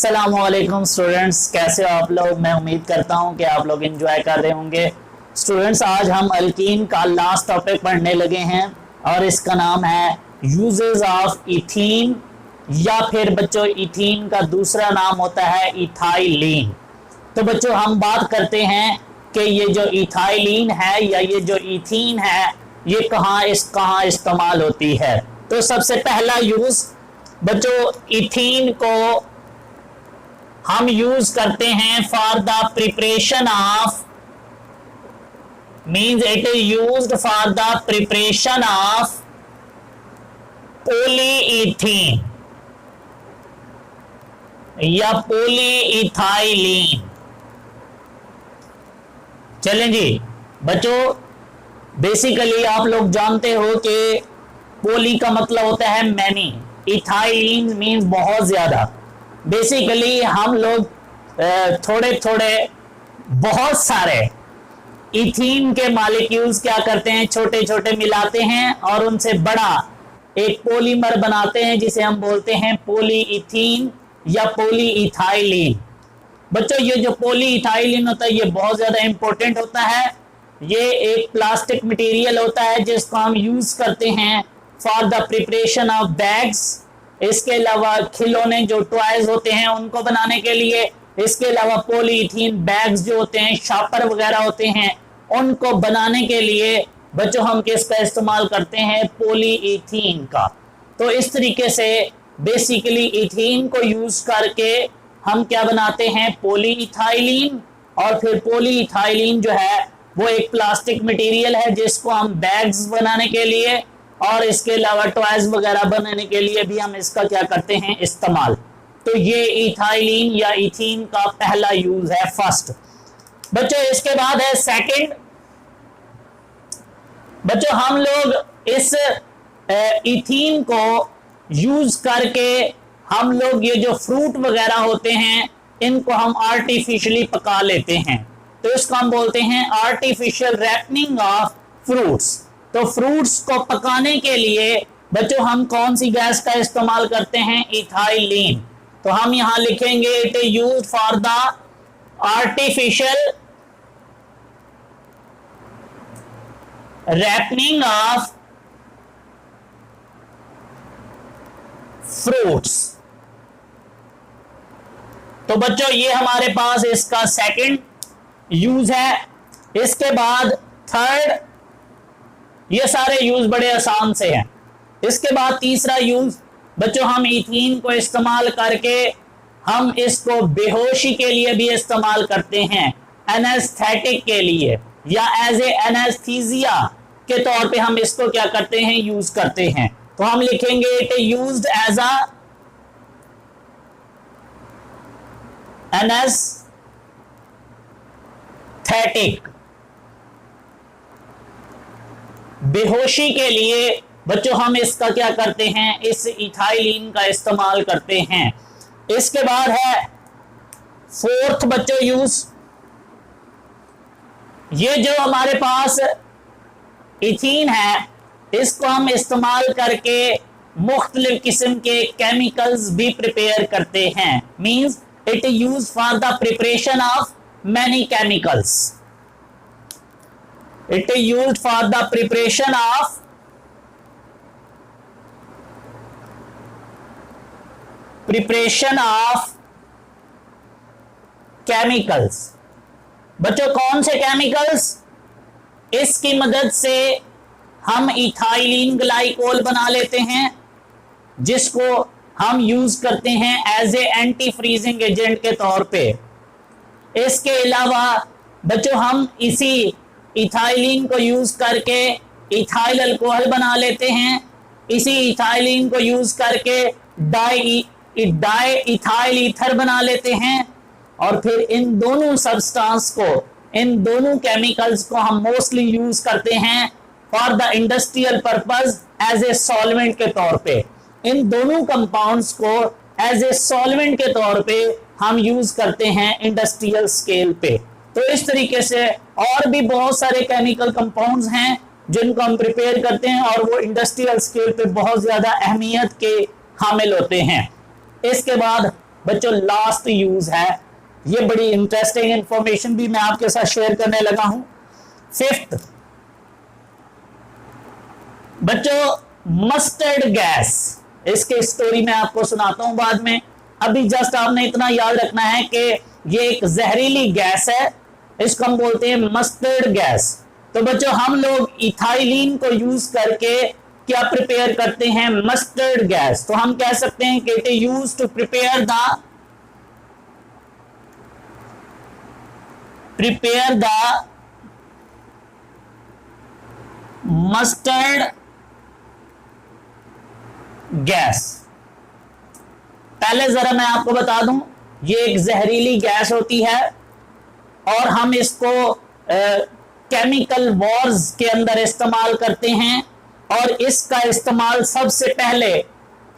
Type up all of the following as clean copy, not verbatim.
अस्सलामुअलैकुम स्टूडेंट्स, कैसे हो आप लोग। मैं उम्मीद करता हूं कि आप लोग एंजॉय कर रहे होंगे। स्टूडेंट्स, आज हम अल्कीन का लास्ट टॉपिक पढ़ने लगे हैं और इसका नाम है यूजेस ऑफ इथीन, या फिर बच्चों इथीन का दूसरा नाम होता है इथाइलिन। तो बच्चों हम बात करते हैं कि ये जो इथाइलिन है या ये जो इथीन है ये कहाँ इस्तेमाल होती है। तो सबसे पहला यूज बच्चों, इथीन को हम यूज करते हैं for the preparation of, means it is used for the preparation of polyethene या पॉलीइथाइलिन। चलें जी बच्चों, बेसिकली आप लोग जानते हो कि पोली का मतलब होता है मैनी, इथाइलिन मीन्स बहुत ज्यादा। बेसिकली हम लोग थोड़े थोड़े बहुत सारे इथीन के मॉलिक्यूल्स क्या करते हैं, छोटे छोटे मिलाते हैं और उनसे बड़ा एक पॉलीमर बनाते हैं जिसे हम बोलते हैं पॉलीइथीन या पॉलीइथाइलिन। बच्चों ये जो पॉलीइथाइलिन होता है ये बहुत ज्यादा इंपॉर्टेंट होता है। ये एक प्लास्टिक मटेरियल होता है जिसको हम यूज करते हैं for the preparation of bags. इसके अलावा खिलौने जो टॉयज होते हैं उनको बनाने के लिए। इसके अलावा पॉलीइथीन बैग्स जो होते हैं, शापर वगैरह होते हैं, उनको बनाने के लिए बच्चों हम किसका इस्तेमाल करते हैं, पॉलीइथीन का। तो इस तरीके से बेसिकली इथीन को यूज करके हम क्या बनाते हैं, पॉलीइथाइलिन। और फिर पॉलीइथाइलिन जो है वो एक प्लास्टिक मटेरियल है जिसको हम बैग्स बनाने के लिए और इसके अलावा टॉयज वगैरह बनाने के लिए भी हम इसका क्या करते हैं, इस्तेमाल। तो ये इथाइलिन या इथीन का पहला यूज है, फर्स्ट। बच्चों इसके बाद है सेकंड। बच्चों हम लोग इस इथीन को यूज करके हम लोग ये जो फ्रूट वगैरह होते हैं इनको हम आर्टिफिशियली पका लेते हैं। तो इसको हम बोलते हैं आर्टिफिशियल रैपनिंग ऑफ फ्रूट्स। तो फ्रूट्स को पकाने के लिए बच्चों हम कौन सी गैस का इस्तेमाल करते हैं, इथाइलिन। तो हम यहां लिखेंगे it is used for the artificial ripening of fruits. तो बच्चों ये हमारे पास इसका सेकंड यूज है। इसके बाद थर्ड, ये सारे यूज बड़े आसान से हैं। इसके बाद तीसरा यूज बच्चों, हम इथीन को इस्तेमाल करके हम इसको बेहोशी के लिए भी इस्तेमाल करते हैं, एनेस्थेटिक के लिए या एज ए एनेस्थीसिया के तौर पे हम इसको क्या करते हैं, यूज करते हैं। तो हम लिखेंगे it is used as a anaesthetic. बेहोशी के लिए बच्चों हम इसका क्या करते हैं, इस इथाइलिन का इस्तेमाल करते हैं। इसके बाद है फोर्थ बच्चों यूज। ये जो हमारे पास इथीन है इसको हम इस्तेमाल करके मुख्तलिफ किस्म के केमिकल्स भी प्रिपेयर करते हैं। Means it is used for the preparation of many chemicals. It is used for the preparation of chemicals। बच्चों कौन से केमिकल्स, इसकी मदद से हम इथाइलिन ग्लाइकोल बना लेते हैं जिसको हम यूज करते हैं as a anti freezing agent के तौर पे। इसके अलावा बच्चों हम इसी इथाइलिन को यूज करके इथाइल अल्कोहल बना लेते हैं। इसी इथाइलिन को यूज करके डाई इथाइल ईथर बना लेते हैं। और फिर इन दोनों सब्सटेंस को, इन दोनों केमिकल्स को हम मोस्टली यूज करते हैं for the industrial purpose as a solvent के तौर पे। इन दोनों कंपाउंड्स को एज ए सॉल्वेंट के तौर पे हम यूज करते हैं इंडस्ट्रियल स्केल पे। तो इस तरीके से और भी बहुत सारे केमिकल कंपाउंड्स हैं जिनको हम प्रिपेयर करते हैं और वो इंडस्ट्रियल स्केल पे बहुत ज्यादा अहमियत के हामिल होते हैं। इसके बाद बच्चों लास्ट यूज है। ये बड़ी इंटरेस्टिंग इंफॉर्मेशन भी मैं आपके साथ शेयर करने लगा हूं। फिफ्थ बच्चों मस्टर्ड गैस, इसके स्टोरी मैं आपको सुनाता हूं बाद में। अभी जस्ट आपने इतना याद रखना है कि ये एक जहरीली गैस है, इसको हम बोलते हैं मस्टर्ड गैस। तो बच्चों हम लोग इथाइलिन को यूज करके क्या प्रिपेयर करते हैं, मस्टर्ड गैस। तो हम कह सकते हैं कि it is used to prepare the mustard gas. पहले जरा मैं आपको बता दूं, ये एक जहरीली गैस होती है और हम इसको केमिकल वॉर्स के अंदर इस्तेमाल करते हैं। और इसका इस्तेमाल सबसे पहले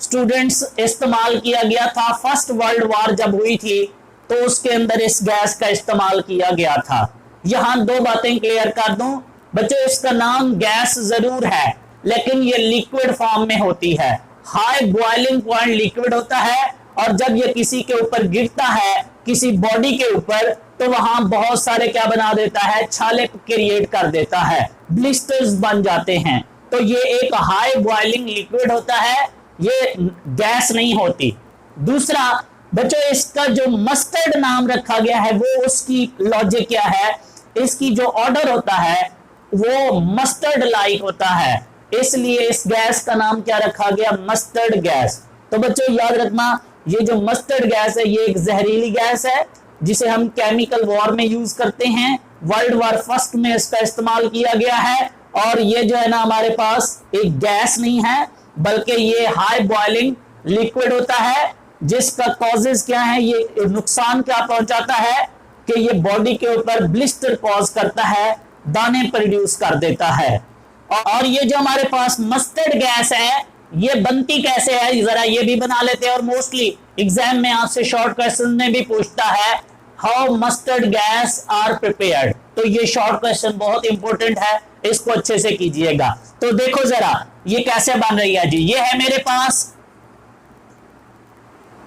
स्टूडेंट्स इस्तेमाल किया गया था फर्स्ट वर्ल्ड वॉर जब हुई थी, तो उसके अंदर इस गैस का इस्तेमाल किया गया था। यहां दो बातें क्लियर कर दूं बच्चों, इसका नाम गैस जरूर है लेकिन ये लिक्विड फॉर्म में होती है। हाई बॉइलिंग पॉइंट लिक्विड होता है और जब ये किसी के ऊपर गिरता है, किसी बॉडी के ऊपर, तो वहां बहुत सारे क्या बना देता है, छाले क्रिएट कर देता है, ब्लिस्टर्स बन जाते हैं। तो ये एक हाई बॉइलिंग लिक्विड होता है, ये गैस नहीं होती। दूसरा बच्चों इसका जो मस्टर्ड नाम रखा गया है वो उसकी लॉजिक क्या है, इसकी जो ऑर्डर होता है वो मस्टर्ड लाइक होता है, इसलिए इस गैस का नाम क्या रखा गया, मस्टर्ड गैस। तो बच्चों याद रखना, ये जो मस्टर्ड गैस है ये एक जहरीली गैस है जिसे हम केमिकल वॉर में यूज करते हैं। वर्ल्ड वॉर फर्स्ट में इसका इस्तेमाल किया गया है और ये जो है ना हमारे पास एक गैस नहीं है बल्कि ये हाई बॉइलिंग लिक्विड होता है जिसका कॉजेज क्या है, ये नुकसान क्या पहुंचाता है कि ये बॉडी के ऊपर ब्लिस्टर कॉज करता है, दाने प्रोड्यूस कर देता है। और ये जो हमारे पास मस्टर्ड गैस है ये बनती कैसे है, जरा ये भी बना लेते हैं। और मोस्टली एग्जाम में आपसे शॉर्ट क्वेश्चन में भी पूछता है how mustard gas are prepared, तो ये शॉर्ट क्वेश्चन बहुत इंपॉर्टेंट है, इसको अच्छे से कीजिएगा। तो देखो जरा ये कैसे बन रही है जी, ये है मेरे पास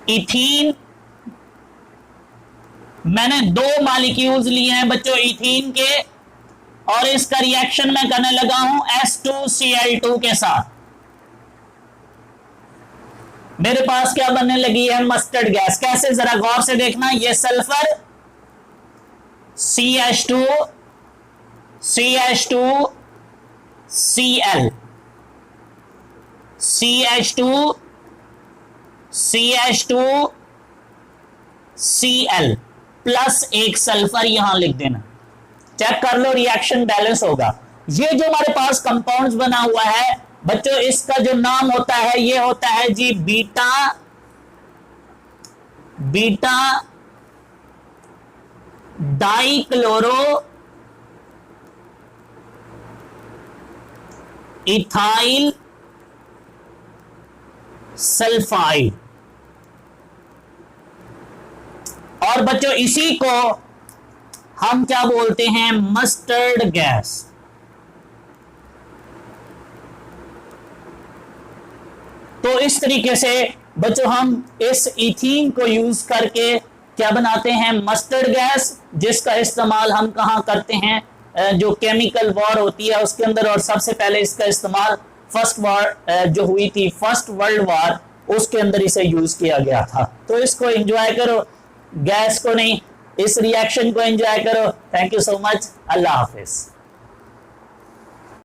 इथीन, मैंने दो मॉलिक्यूल्स लिए हैं बच्चों इथीन के और इसका रिएक्शन मैं करने लगा हूं H2Cl2 के साथ। मेरे पास क्या बनने लगी है, मस्टर्ड गैस। कैसे, जरा गौर से देखना, ये sulphur CH2 CH2Cl CH2Cl plus एक सल्फर यहां लिख देना, चेक कर लो रिएक्शन बैलेंस होगा। ये जो हमारे पास कंपाउंड्स बना हुआ है बच्चों इसका जो नाम होता है ये होता है जी बीटा डाइक्लोरो इथाइल सल्फाइड। और बच्चों इसी को हम क्या बोलते हैं, मस्टर्ड गैस। तो इस तरीके से बच्चों हम इस इथीन को यूज करके क्या बनाते हैं, मस्टर्ड गैस, जिसका इस्तेमाल हम कहां करते हैं, जो केमिकल वॉर होती है उसके अंदर। और सबसे पहले इसका इस्तेमाल फर्स्ट वॉर जो हुई थी, फर्स्ट वर्ल्ड वॉर, उसके अंदर इसे यूज किया गया था। तो इसको एंजॉय करो, गैस को नहीं, इस रिएक्शन को एंजॉय करो। Thank you so much, Allah Hafiz.